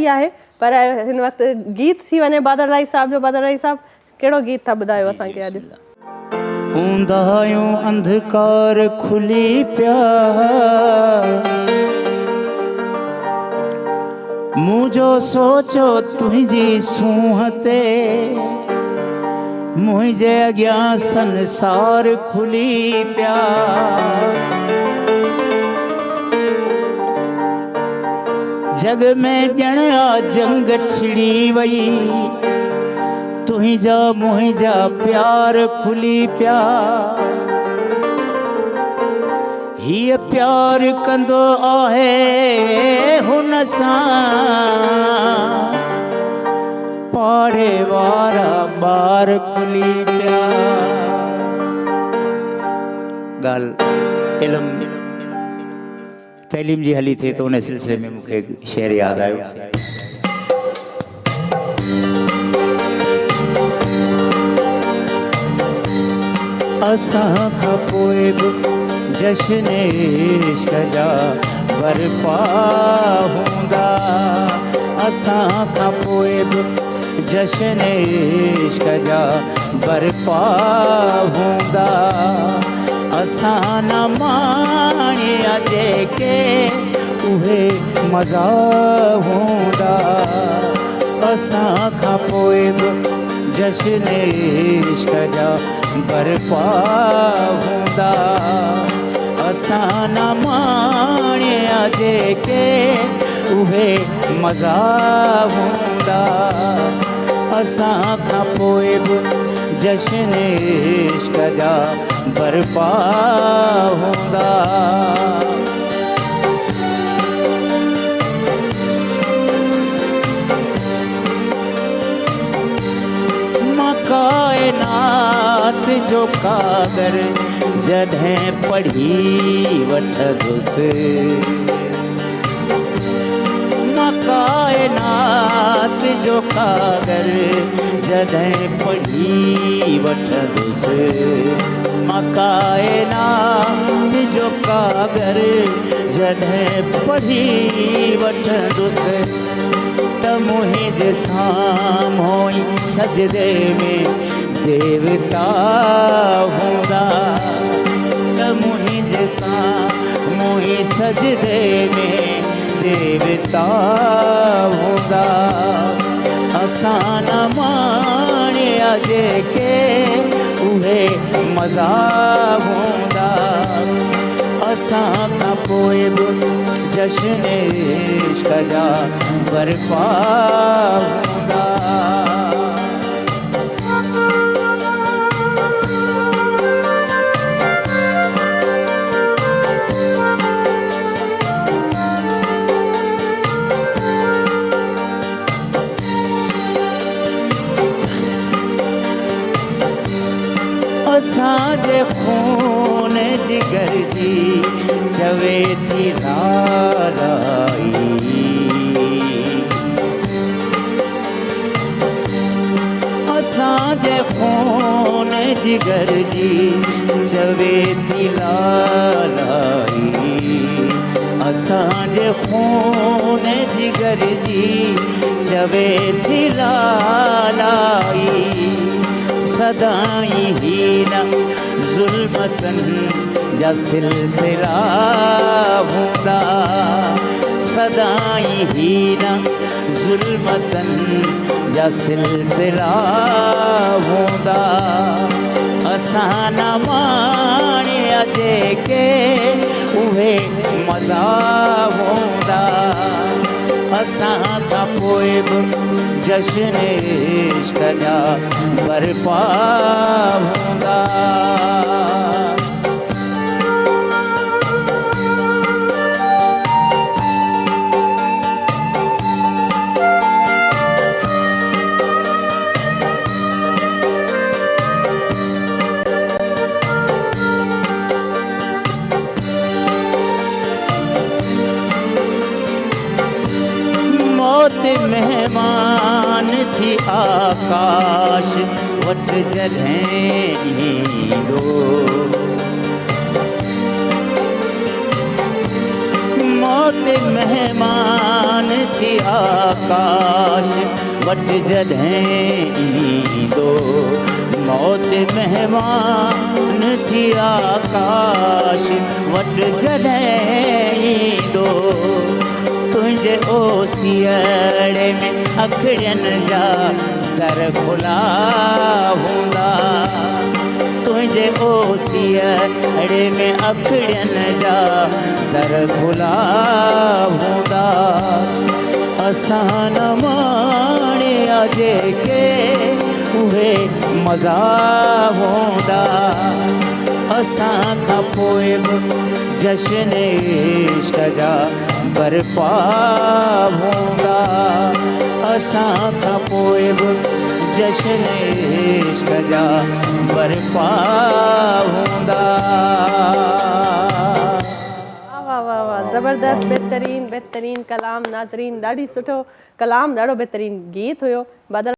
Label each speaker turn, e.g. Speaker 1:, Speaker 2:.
Speaker 1: आहे पर हिन वक्त गीत थी वने बादल राय साहब जो। बादल राय साहब केड़ो गीत था बुधायो असा के आज?
Speaker 2: ऊंधायूं अंधकार खुली प्या मुझो सोचो तुझी सूहते मुझे अग्या संसार खुली प्या जग में जण जंग छिड़ी वई तुझा मुझा प्यार खुली प्या ये प्यार कंदो आहे हुन सां पाड़े वारा बार खुली प्या। गाल इल्म तैलीम जी हली थे तो उन सिलसिले में मुझे शेर याद आयो। असां खां पोइ बि जश्न इश्क जा बरपा हूंदा असां खां पोइ बि जश्न इश्क जा बरपा हूंदा असां न माणिया जेके उहे मज़ा हूंदा असां खां पोइ बि जश्न इश्क जा बरपा हूंदा असां न माणिया जेके उहे मज़ा हूंदा असां खां पोइ बि जश्न इश्क जा बरपा हूंदा। कायनात जो कागर जॾहिं पढ़ी वठंदुसि मां कायनात जो कागर जॾहिं पढ़ी वठंदुसि मां कायनात जो कागर जॾहिं पढ़ी वठंदुसि त मुंहिंजे साम्हूं सजदे में देवता हूंदा त मुंहिंजे साम्हूं सजदे में देवता हूंदा असां न माणिया जेके उहे मज़ा हूंदा असां खां पोइ बि जश्न इश्क जा बरपा हूंदा। असांजे खून जिगर जी चवे थी लालाई असांजे खून जिगर जी चवे थी लालाई असांजे खून जिगर जी चवे थी लालाई सदाई ही न ज़ुल्मतन जा सिलसिला हूंदा सदाई ही न ज़ुल्मतन जा सिलसिला हूंदा असां न माणिया जेके उहे मज़ा हूंदा असां खां पोइ बि जश्न इश्क जा बरपा हूंदा। मेहमान थी आकाश वट जॾहिं ईंदो मौत मेहमान थी आकाश वट जॾहिं ईंदो मौत मेहमान थी आकाश वट जॾहिं ईंदो तुंहिंजे ओसियड़े में अखिड़ियुनि जा दर खुला हूंदा तुंहिंजे ओसियड़े में अखिड़ियुनि जा दर खुला हूंदा असां न माणिया जेके उहे मज़ा हूंदा असां खां पोइ बि जश्न इश्क जा बरपा हूंदा असां खां पोइ बि जश्न इश्क जा बरपा हूंदा
Speaker 1: वाह वाह वाह ज़बरदस्त बहितरीन बहितरीन कलाम नाज़रीन ॾाढी सुठो कलाम ॾाढो बहितरीन गीत हुयो बादल